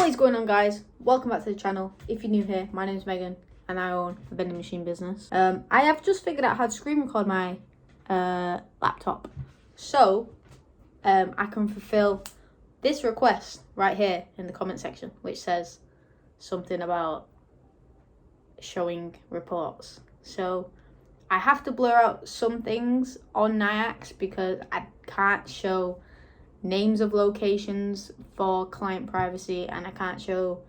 What is going on, guys? Welcome back to the channel. If you're new here, my name's Megan and I own a vending machine business. I have just figured out how to screen record my laptop, so I can fulfill this request right here in the comment section, which says something about showing reports. So I have to blur out some things on Nayax because I can't show names of locations for client privacy, and I can't show,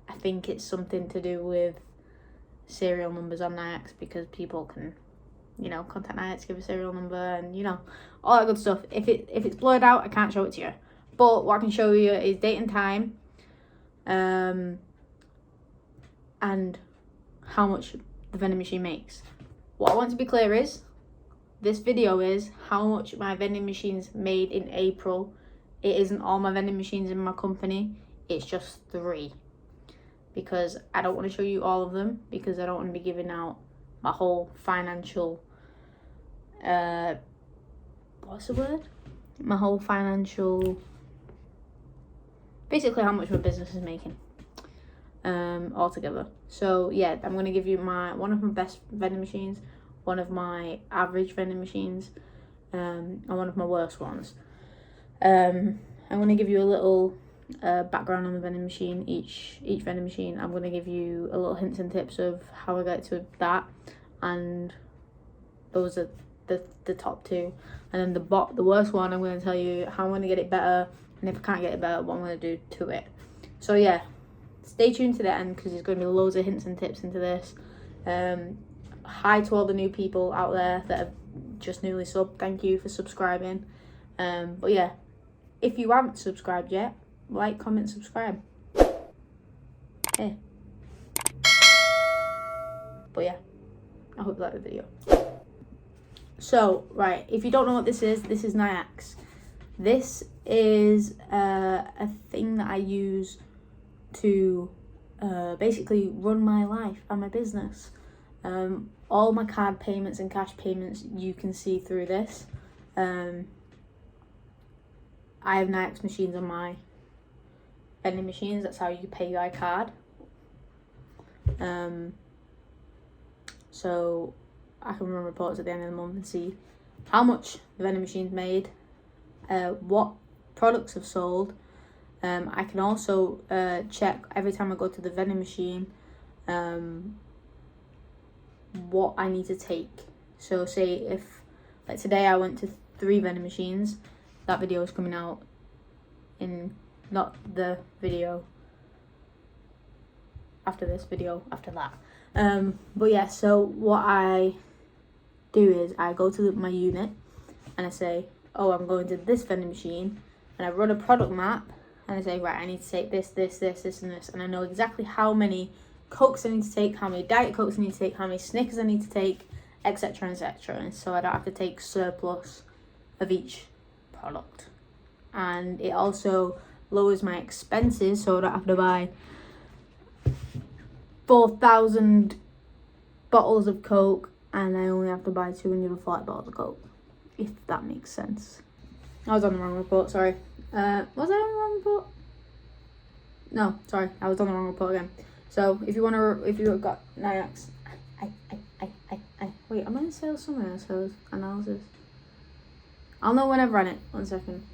I think it's something to do with serial numbers on Nayax because people can, contact Nayax, give a serial number, and all that good stuff. If it's blurred out, I can't show it to you. But what I can show you is date and time, and how much the vending machine makes. What I want to be clear is, this video is how much my vending machines made in April. It isn't all my vending machines in my company, it's just 3. Because I don't want to show you all of them, because I don't want to be giving out my whole financial, My whole financial, basically how much my business is making altogether. So yeah, I'm going to give you one of my best vending machines, one of my average vending machines, and one of my worst ones. I'm going to give you a little background on the vending machine, each vending machine. I'm going to give you a little hints and tips of how I got to that, and those are the top 2. And then the worst one, I'm going to tell you how I'm going to get it better, and if I can't get it better, what I'm going to do to it. So yeah, stay tuned to the end because there's going to be loads of hints and tips into this. Hi to all the new people out there that have just newly subbed. Thank you for subscribing. But yeah, if you haven't subscribed yet, like, comment, subscribe. Hey. But yeah, I hope you like the video. So, right, if you don't know what this is Nayax. This is a thing that I use to basically run my life and my business. All my card payments and cash payments you can see through this. I have Nayax machines on my vending machines. That's how you pay by card. So I can run reports at the end of the month and see how much the vending machine's made, what products have sold. I can also check every time I go to the vending machine what I need to take. So say if, like today, I went to 3 vending machines. That video is coming out in, not the video after this video, after that. But yeah, so what I do is I go to my unit and I say, oh, I'm going to this vending machine, and I run a product map and I say, right, I need to take this, this, this, this, and this, and I know exactly how many Cokes I need to take, how many Diet Cokes I need to take, how many Snickers I need to take, etc, etc, and so I don't have to take surplus of each product. And it also lowers my expenses, so I don't have to buy 4,000 bottles of Coke and I only have to buy 240 bottles of Coke, if that makes sense. I was on the wrong report, sorry. Was I on the wrong report? No, sorry, I was on the wrong report again. So if you've got Nayax, wait, am I in sales somewhere? Sales analysis. I'll know when I've run it. 1 second.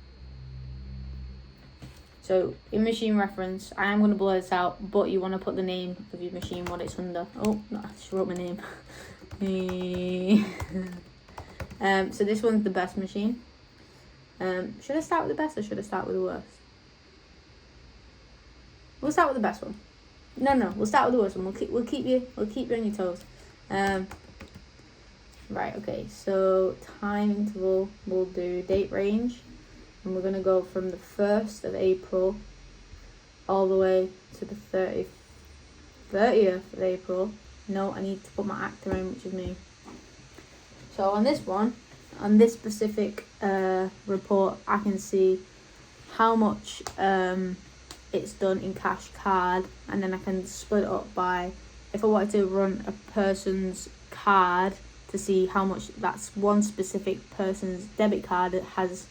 So in machine reference, I am going to blur this out, but you want to put the name of your machine, what it's under. Oh, no, I just wrote my name. So this one's the best machine. Should I start with the best or should I start with the worst? We'll start with the best one. No, we'll start with the worst one. We'll keep you on your toes. Right, okay, so time interval, we'll do date range, and we're going to go from the 1st of April all the way to the 30th of April. No, I need to put my actor in, which is me. So on this one, on this specific report, I can see how much it's done in cash card, and then I can split it up by, if I wanted to run a person's card to see how much that's one specific person's debit card has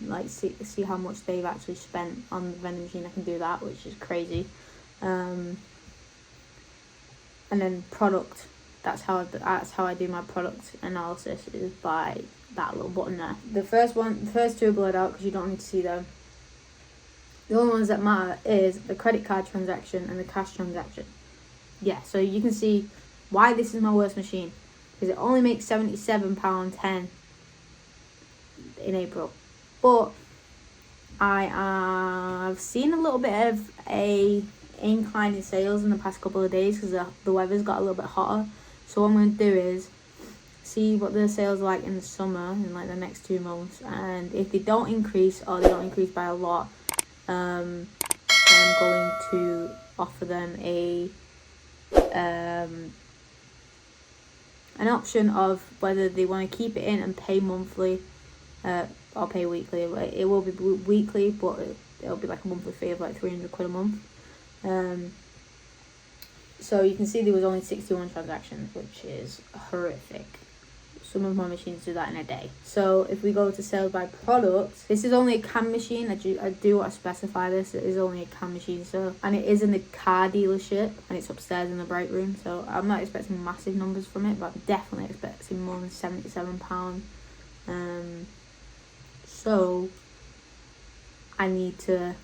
like see how much they've actually spent on the vending machine. I can do that, which is crazy. And then product. That's how I do my product analysis, is by that little button there. The first two are blurred out because you don't need to see them. The only ones that matter is the credit card transaction and the cash transaction. Yeah, so you can see why this is my worst machine, because it only makes £77.10 in April. But I have seen a little bit of a incline in sales in the past couple of days because the weather's got a little bit hotter. So what I'm going to do is see what the sales are like in the summer, in like the next 2 months, and if they don't increase, or they don't increase by a lot, I'm going to offer them an option of whether they want to keep it in and pay monthly or pay weekly. It will be weekly, but it'll be like a monthly fee of like £300 a month. So you can see there was only 61 transactions, which is horrific. Some of my machines do that in a day. So if we go to sales by product, this is only a can machine. I do want to specify this. It is only a can machine. And it is in the car dealership, and it's upstairs in the break room. So I'm not expecting massive numbers from it, but I'm definitely expecting more than £77. So I need to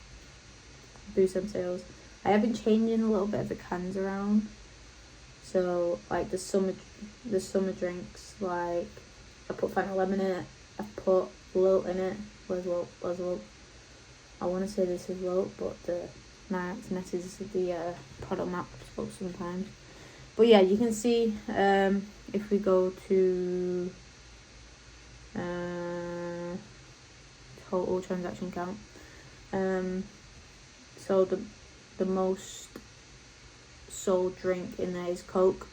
boost some sales. I have been changing a little bit of the cans around. So like the summer drinks, like I put Fanta lemon in it, I put Lilt in it. Where's Lilt? I want to say this is Lilt, but the messes the product map sometimes. But yeah, you can see if we go to total transaction count. So the most sold drink in there is Coke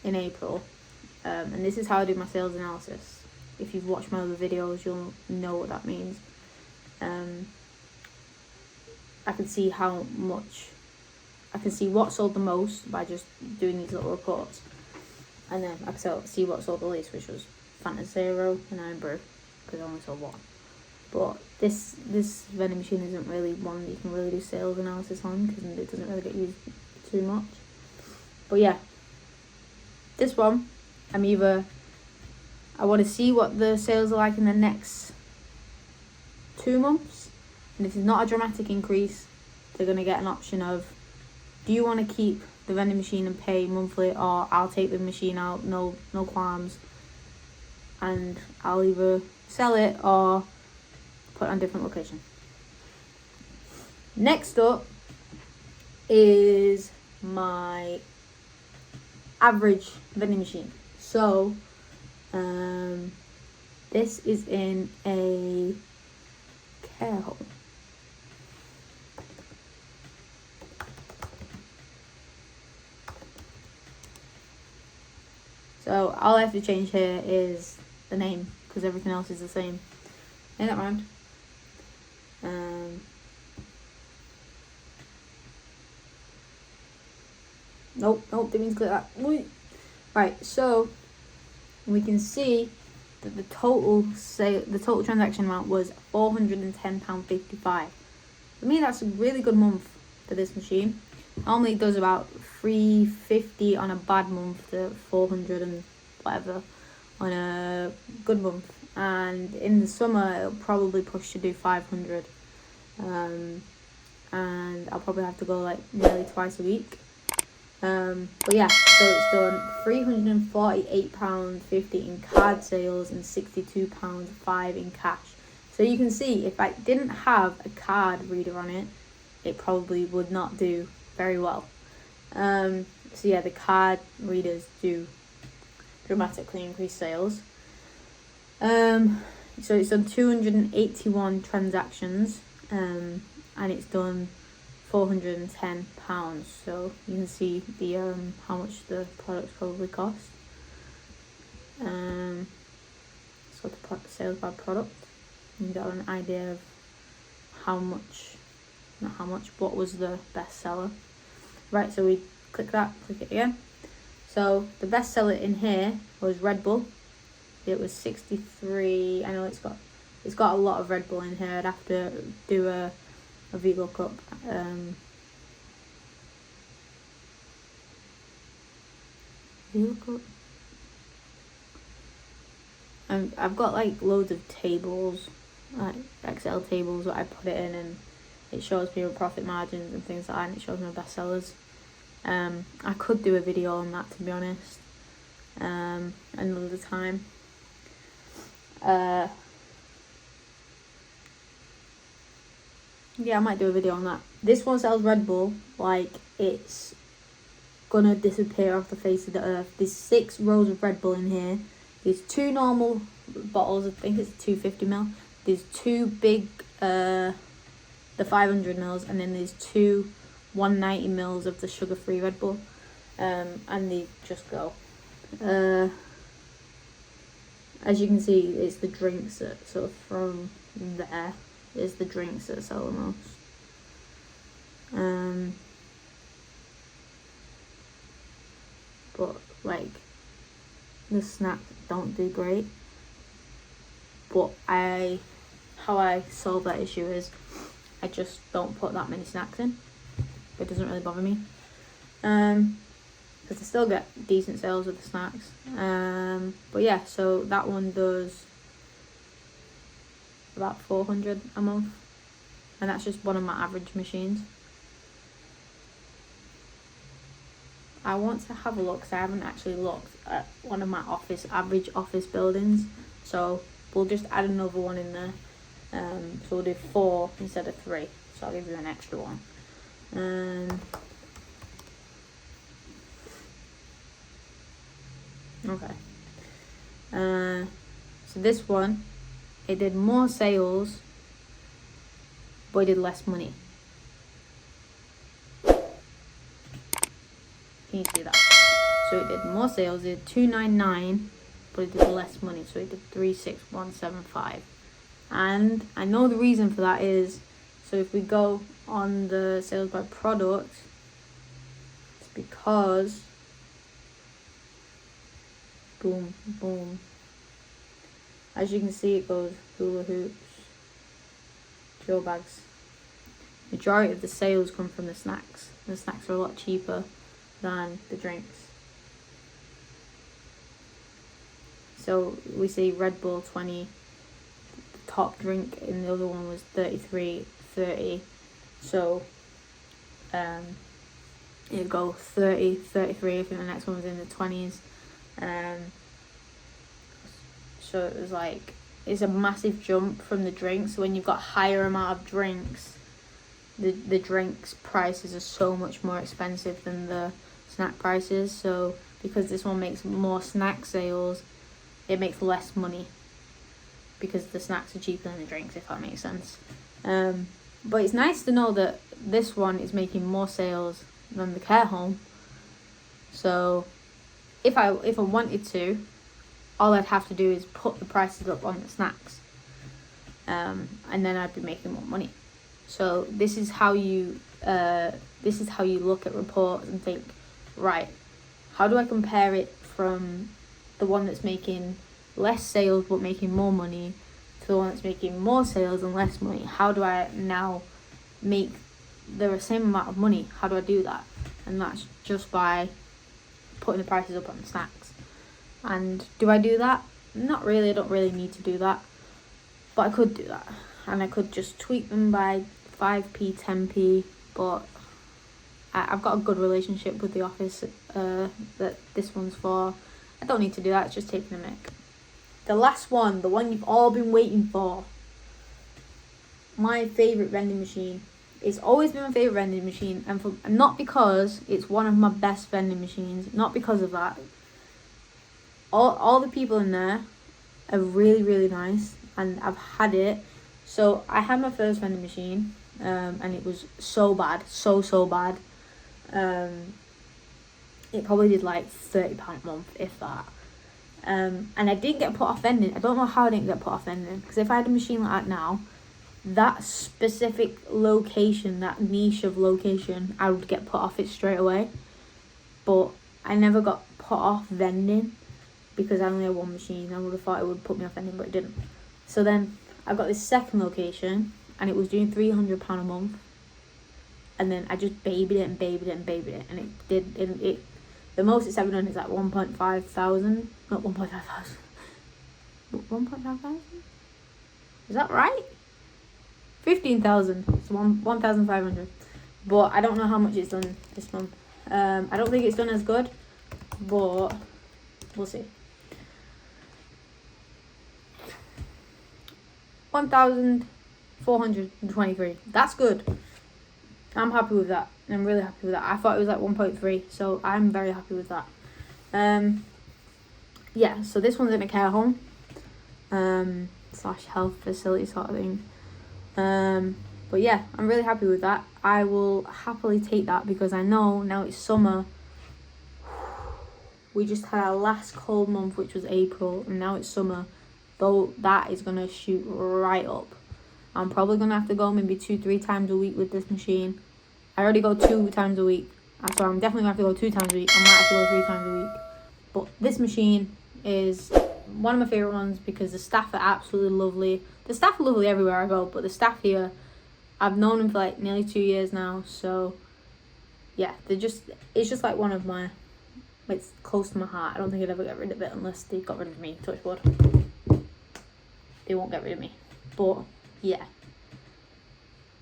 in April, and this is how I do my sales analysis. If you've watched my other videos, you'll know what that means. I can see what sold the most by just doing these little reports, and then I can see what sold the least, which was Fanta Zero and Iron Brew, because I only sold one. But this vending machine isn't really one that you can really do sales analysis on, because it doesn't really get used too much. But yeah, this one, I want to see what the sales are like in the next 2 months, and if it's not a dramatic increase, they're going to get an option of, do you want to keep the vending machine and pay monthly, or I'll take the machine out, no qualms, and I'll either sell it or put it on a different location. Next up is my average vending machine. So this is in a care home. So all I have to change here is the name, because everything else is the same. Ain't that round? Nope, didn't mean to click that. Right, so we can see that the total transaction amount was £410.55. For me, that's a really good month for this machine. Normally it does about £350 on a bad month to 400 and whatever on a good month, and in the summer it'll probably push to do 500, and I'll probably have to go like nearly twice a week. But yeah, so it's done £348.50 in card sales and £62.05 in cash. So you can see, if I didn't have a card reader on it, it probably would not do very well. So yeah, the card readers do dramatically increase sales. So it's done 281 transactions, and it's done £410. So you can see the how much the products probably cost. So the sales by product, you got an idea of what was the best seller. Right, so we click it again. So the best seller in here was Red Bull. It was 63. I know it's got it's got a lot of Red Bull in here. I'd have to do a VLOOKUP. VLOOKUP. And I've got like loads of tables, like Excel tables that I put it in, and it shows me profit margins and things like that, and it shows my best sellers. I could do a video on that, to be honest, another time. Yeah, I might do a video on that. This one sells Red Bull like it's gonna disappear off the face of the earth. There's 6 rows of Red Bull in here. There's 2 normal bottles, I think it's 250ml. There's 2 big, the 500ml, and then there's 2 190ml of the sugar-free Red Bull. And they just go. As you can see, it's the drinks that, so from there is the drinks that sell the most. But like the snacks don't do great. But how I solve that issue is I just don't put that many snacks in. It doesn't really bother me. Because I still get decent sales with the snacks. But yeah, so that one does about 400 a month, and that's just one of my average machines. I want to have a look, because I haven't actually looked at one of my average office buildings, so we'll just add another one in there. So we'll do 4 instead of 3, so I'll give you an extra one. Okay. So this one, it did more sales, but it did less money. Can you see that? So it did more sales, it did 299, but it did less money, so it did 36175. And I know the reason for that is, so if we go on the sales by product, it's because boom, boom. As you can see, it goes hula hoops, Joe bags. Majority of the sales come from the snacks. The snacks are a lot cheaper than the drinks. So we see Red Bull 20, the top drink in the other one was 33.30. So it'd go 30, 33. I think the next one was in the 20s. So it was like, it's a massive jump from the drinks. So when you've got higher amount of drinks, the drinks prices are so much more expensive than the snack prices. So because this one makes more snack sales, it makes less money because the snacks are cheaper than the drinks, if that makes sense. But it's nice to know that this one is making more sales than the care home. So if I wanted to, all I'd have to do is put the prices up on the snacks, and then I'd be making more money. So this is how you look at reports and think, right, how do I compare it from the one that's making less sales but making more money to the one that's making more sales and less money? How do I now make the same amount of money? How do I do that? And that's just by putting the prices up on the snacks. And do I do that? Not really. I don't really need to do that, but I could do that, and I could just tweak them by 5p, 10p. But I've got a good relationship with the office that this one's for. I don't need to do that. It's just taking a mic. The last one, the one you've all been waiting for. My favourite vending machine. It's always been my favourite vending machine, and not because it's one of my best vending machines. Not because of that. All the people in there are really, really nice, and I've had it. So I had my first vending machine, and it was so bad, so bad. It probably did like £30 a month, if that. And I didn't get put off vending. I don't know how I didn't get put off vending, because if I had a machine like that now, that specific location, that niche of location, I would get put off it straight away. But I never got put off vending, because I only had one machine. I would have thought it would put me off vending, but it didn't. So then I got this second location and it was doing £300 a month. And then I just babied it and babied it and babied it. And it the most it's ever done is like 1.5 thousand. Not 1.5 thousand. 1.5 thousand? Is that right? 15,000. So 1,500. But I don't know how much it's done this month. I don't think it's done as good, but we'll see. 1,423. That's good. I'm happy with that. I'm really happy with that. I thought it was like 1.3, so I'm very happy with that. Yeah, so this one's in a care home, / health facility sort of thing. But yeah, I'm really happy with that. I will happily take that because I know now it's summer. We just had our last cold month, which was April, and now it's summer. Though that is gonna shoot right up. I'm probably gonna have to go maybe 2-3 times a week with this machine. I already go 2 times a week, so I'm definitely gonna have to go 2 times a week. I might have to go 3 times a week. But this machine is one of my favourite ones because the staff are absolutely lovely. The staff are lovely everywhere I go, but the staff here, I've known them for like nearly 2 years now. So yeah, it's just like one of my, it's close to my heart. I don't think I'd ever get rid of it unless they got rid of me. Touch wood. They won't get rid of me. But yeah,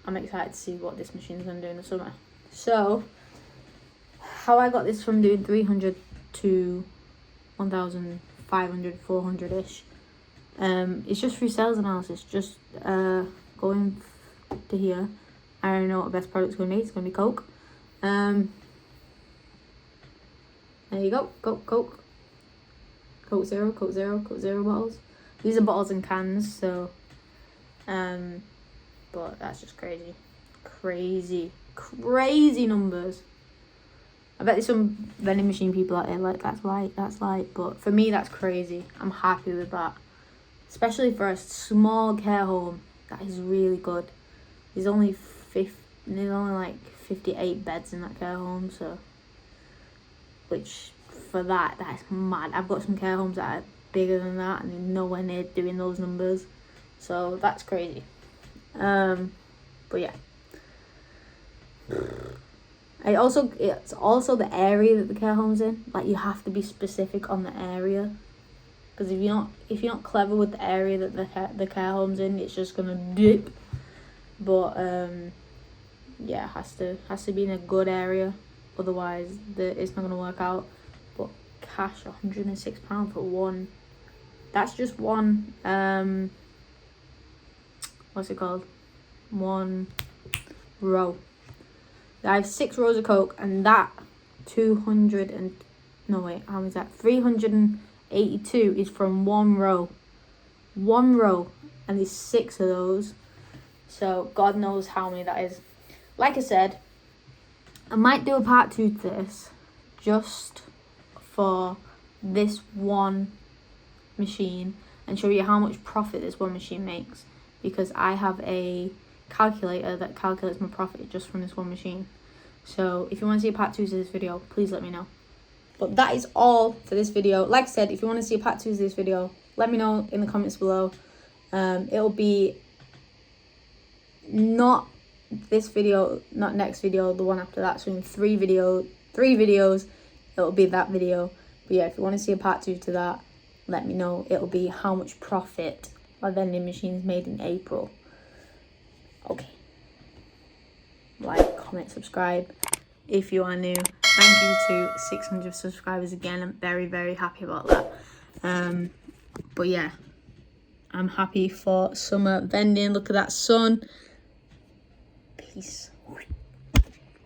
I'm excited to see what this machine's going to do in the summer. So, how I got this from doing 300 to 1,500, 400-ish. It's just through sales analysis. Just going to here. I already know what the best product's going to be. It's going to be Coke. There you go. Coke. Coke Zero bottles. These are bottles and cans, so but that's just crazy numbers. I bet there's some vending machine people out there like that's light, but for me that's crazy. I'm happy with that, especially for a small care home. That is really good. There's only like 58 beds in that care home, so which for that's mad. I've got some care homes that are bigger than that and they're nowhere near doing those numbers, so that's crazy. But yeah, it's also the area that the care home's in. Like, you have to be specific on the area, because if you're not clever with the area that the care home's in, it's just gonna dip. But yeah, it has to be in a good area, otherwise it's not gonna work out. But cash, £106 for one. That's just one. What's it called? One row. I have 6 rows of Coke, and that 382 is from one row. And there's 6 of those. So God knows how many that is. Like I said, I might do a part 2 to this, just for this one machine, and show you how much profit this one machine makes, because I have a calculator that calculates my profit just from this one machine. So if you want to see a part 2 to this video, please let me know. But that is all for this video. Like I said, if you want to see a part 2 to this video, let me know in the comments below. It'll be not this video, not next video, the one after that. So in 3 videos, it'll be that video. But yeah, if you want to see a part 2 to that, let me know. It'll be how much profit my vending machines made in April. Okay. Like, comment, subscribe if you are new. Thank you to 600 subscribers again. I'm very, very happy about that. But yeah, I'm happy for summer vending. Look at that sun. Peace.